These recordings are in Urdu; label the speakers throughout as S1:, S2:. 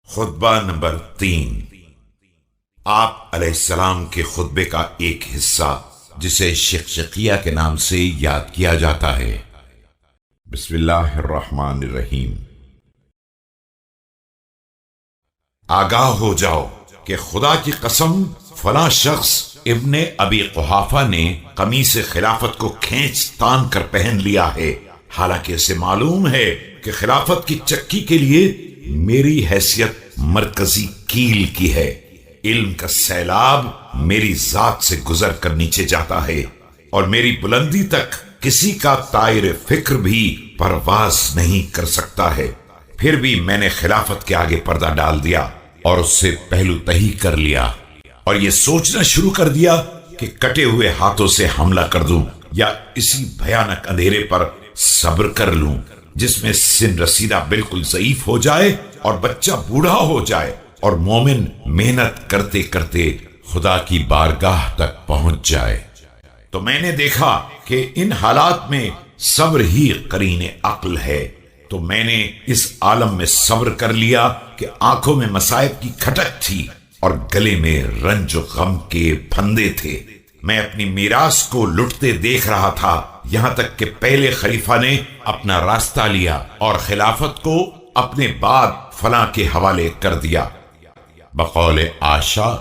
S1: خطبہ نمبر 3۔ آپ علیہ السلام کے خطبے کا ایک حصہ جسے شقشقیہ کے نام سے یاد کیا جاتا ہے۔ بسم اللہ الرحمن الرحیم۔ آگاہ ہو جاؤ کہ خدا کی قسم فلاں شخص ابن ابی قحافہ نے قمیص خلافت کو کھینچ تان کر پہن لیا ہے، حالانکہ اسے معلوم ہے کہ خلافت کی چکی کے لیے میری حیثیت مرکزی کیل کی ہے۔ علم کا سیلاب میری ذات سے گزر کر نیچے جاتا ہے اور میری بلندی تک کسی کا طائر فکر بھی پرواز نہیں کر سکتا ہے۔ پھر بھی میں نے خلافت کے آگے پردہ ڈال دیا اور اس سے پہلو تہی کر لیا، اور یہ سوچنا شروع کر دیا کہ کٹے ہوئے ہاتھوں سے حملہ کر دوں یا اسی بھیانک اندھیرے پر صبر کر لوں جس میں سن رسیدہ بالکل ضعیف ہو جائے اور بچہ بوڑھا ہو جائے اور مومن محنت کرتے کرتے خدا کی بارگاہ تک پہنچ جائے۔ تو میں نے دیکھا کہ ان حالات میں صبر ہی قرین عقل ہے، تو میں نے اس عالم میں صبر کر لیا کہ آنکھوں میں مصائب کی کھٹک تھی اور گلے میں رنج و غم کے پھندے تھے۔ میں اپنی میراث کو لٹتے دیکھ رہا تھا، یہاں تک کہ پہلے خلیفہ نے اپنا راستہ لیا اور خلافت کو اپنے بعد فلاں کے حوالے کر دیا۔ بقول عائشہ،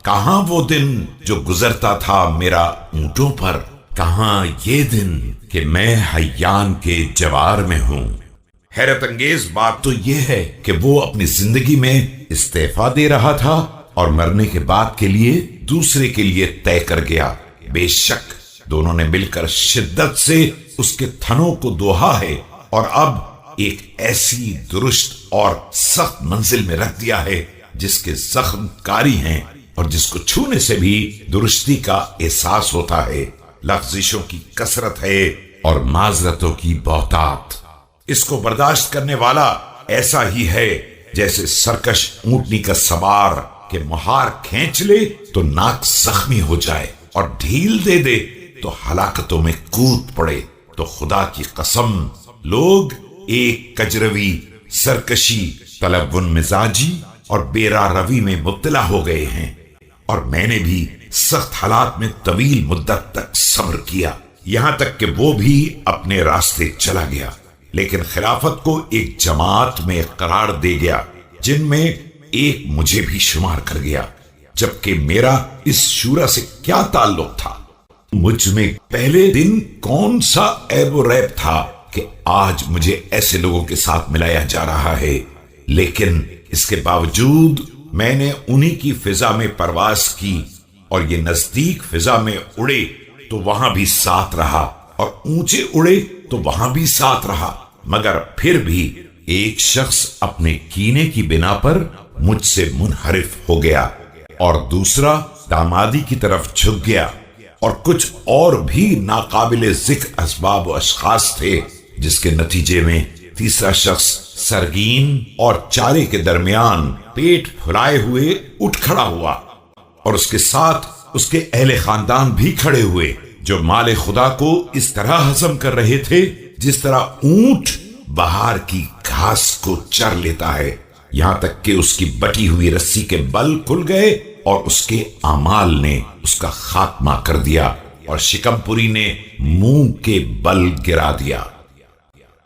S1: کہاں وہ دن جو گزرتا تھا میرا اونٹوں پر، کہاں یہ دن کہ میں حیان کے جوار میں ہوں۔ حیرت انگیز بات تو یہ ہے کہ وہ اپنی زندگی میں استعفا دے رہا تھا اور مرنے کے بعد کے لیے دوسرے کے لیے طے کر گیا۔ بے شک دونوں نے مل کر شدت سے اس کے تھنوں کو دوہا ہے اور اب ایک ایسی درست اور سخت منزل میں رکھ دیا ہے جس کے زخم کاری ہیں اور جس کو چھونے سے بھی درستی کا احساس ہوتا ہے۔ لغزشوں کی کثرت ہے اور معذرتوں کی بہتات۔ اس کو برداشت کرنے والا ایسا ہی ہے جیسے سرکش اونٹنی کا سوار کہ مہار کھینچ لے تو ناک زخمی ہو جائے اور ڈھیل دے دے تو ہلاکتوں میں کود پڑے۔ تو خدا کی قسم لوگ ایک کجروی، سرکشی، تلون مزاجی اور بیرا روی میں مبتلا ہو گئے ہیں، اور میں نے بھی سخت حالات میں طویل مدت تک صبر کیا، یہاں تک کہ وہ بھی اپنے راستے چلا گیا، لیکن خلافت کو ایک جماعت میں قرار دے گیا جن میں ایک مجھے بھی شمار کر گیا، جبکہ میرا اس شورا سے کیا تعلق تھا؟ مجھ میں پہلے دن کون سا عیب و ریب تھا کہ آج مجھے ایسے لوگوں کے ساتھ ملایا جا رہا ہے؟ لیکن اس کے باوجود میں نے انہی کی فضا میں پرواز کی، اور یہ نزدیک فضا میں اڑے تو وہاں بھی ساتھ رہا، اور اونچے اڑے تو وہاں بھی ساتھ رہا، مگر پھر بھی ایک شخص اپنے کینے کی بنا پر مجھ سے منحرف ہو گیا، اور دوسرا دامادی کی طرف جھک گیا، اور کچھ اور بھی ناقابل ذکر اسباب و اشخاص تھے جس کے نتیجے میں تیسرا شخص سرگین اور چارے کے درمیان پیٹ پھلائے ہوئے اٹھ کھڑا ہوا، اور اس کے ساتھ اس کے اہل خاندان بھی کھڑے ہوئے جو مال خدا کو اس طرح ہضم کر رہے تھے جس طرح اونٹ بہار کی گھاس کو چر لیتا ہے، یہاں تک کہ اس کی بٹی ہوئی رسی کے بل کھل گئے اور اس کے اعمال نے اس کا خاتمہ کر دیا، اور شکم پوری نے منہ کے بل گرا دیا۔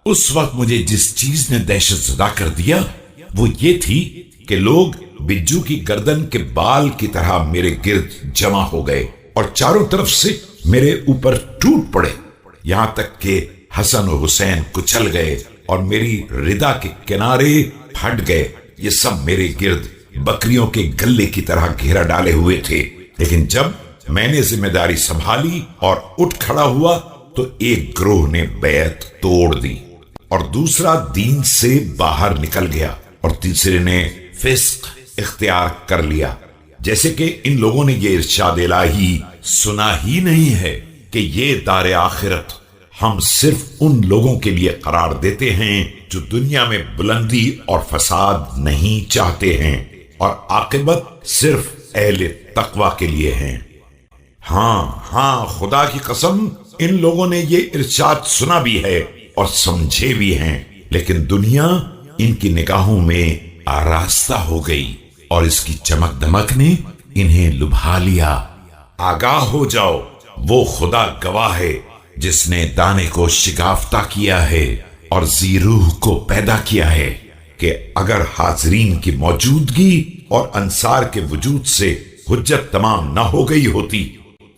S1: اس وقت مجھے جس چیز نے دہشت زدہ کر دیا وہ یہ تھی کہ لوگ بجو کی گردن کے بال کی طرح میرے گرد جمع ہو گئے اور چاروں طرف سے میرے اوپر ٹوٹ پڑے، یہاں تک کہ حسن و حسین کچل گئے اور میری ردا کے کنارے پھٹ گئے۔ یہ سب میرے گرد بکریوں کے گلے کی طرح گھیرا ڈالے ہوئے تھے، لیکن جب میں نے ذمہ داری سنبھالی اور اٹھ کھڑا ہوا تو ایک گروہ نے بیعت توڑ دی، اور دوسرا دین سے باہر نکل گیا، اور تیسرے نے فسق اختیار کر لیا، جیسے کہ ان لوگوں نے یہ ارشاد الہی سنا ہی نہیں ہے کہ یہ دار آخرت ہم صرف ان لوگوں کے لیے قرار دیتے ہیں جو دنیا میں بلندی اور فساد نہیں چاہتے ہیں، اور عاقبت صرف اہل تقوی کے لیے ہیں۔ ہاں خدا کی قسم ان لوگوں نے یہ ارشاد سنا بھی ہے اور سمجھے بھی ہیں، لیکن دنیا ان کی نگاہوں میں آراستہ ہو گئی اور اس کی چمک دمک نے انہیں لبھا لیا۔ آگاہ ہو جاؤ، وہ خدا گواہ ہے جس نے دانے کو شکافتہ کیا ہے اور ذی روح کو پیدا کیا ہے، کہ اگر حاضرین کی موجودگی اور انصار کے وجود سے حجت تمام نہ ہو گئی ہوتی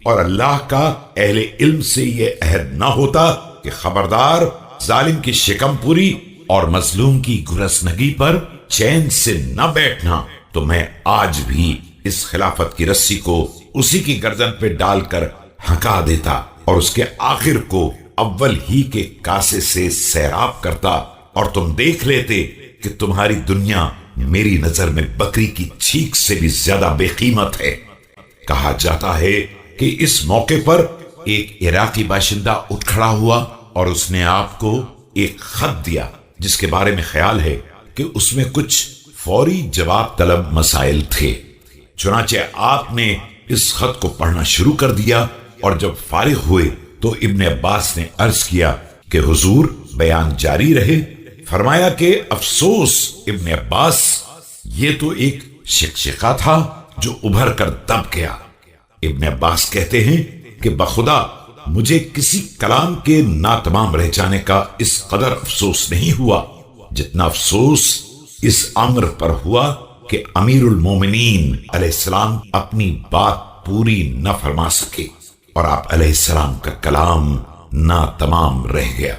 S1: اور اللہ کا اہل علم سے یہ عہد نہ ہوتا کہ خبردار ظالم کی شکم پوری اور مظلوم کی گرسنگی پر چین سے نہ بیٹھنا، تو میں آج بھی اس خلافت کی رسی کو اسی کی گردن پہ ڈال کر ہکا دیتا اور اس کے آخر کو اول ہی کے کاسے سے سیراب کرتا، اور تم دیکھ لیتے کہ تمہاری دنیا میری نظر میں بکری کی چھینک سے بھی زیادہ بے قیمت ہے۔ کہا جاتا ہے کہ اس موقع پر ایک عراقی باشندہ اٹھ کھڑا ہوا اور اس نے آپ کو ایک خط دیا جس کے بارے میں خیال ہے کہ اس میں کچھ فوری جواب طلب مسائل تھے۔ چنانچہ آپ نے اس خط کو پڑھنا شروع کر دیا، اور جب فارغ ہوئے تو ابن عباس نے عرض کیا کہ حضور بیان جاری رہے۔ فرمایا کہ افسوس ابن عباس، یہ تو ایک شقشقہ تھا جو ابھر کر دب گیا۔ ابن عباس کہتے ہیں کہ بخدا مجھے کسی کلام کے ناتمام رہ جانے کا اس قدر افسوس نہیں ہوا جتنا افسوس اس امر پر ہوا کہ امیر المومنین علیہ السلام اپنی بات پوری نہ فرما سکے اور آپ علیہ السلام کا کلام ناتمام رہ گیا۔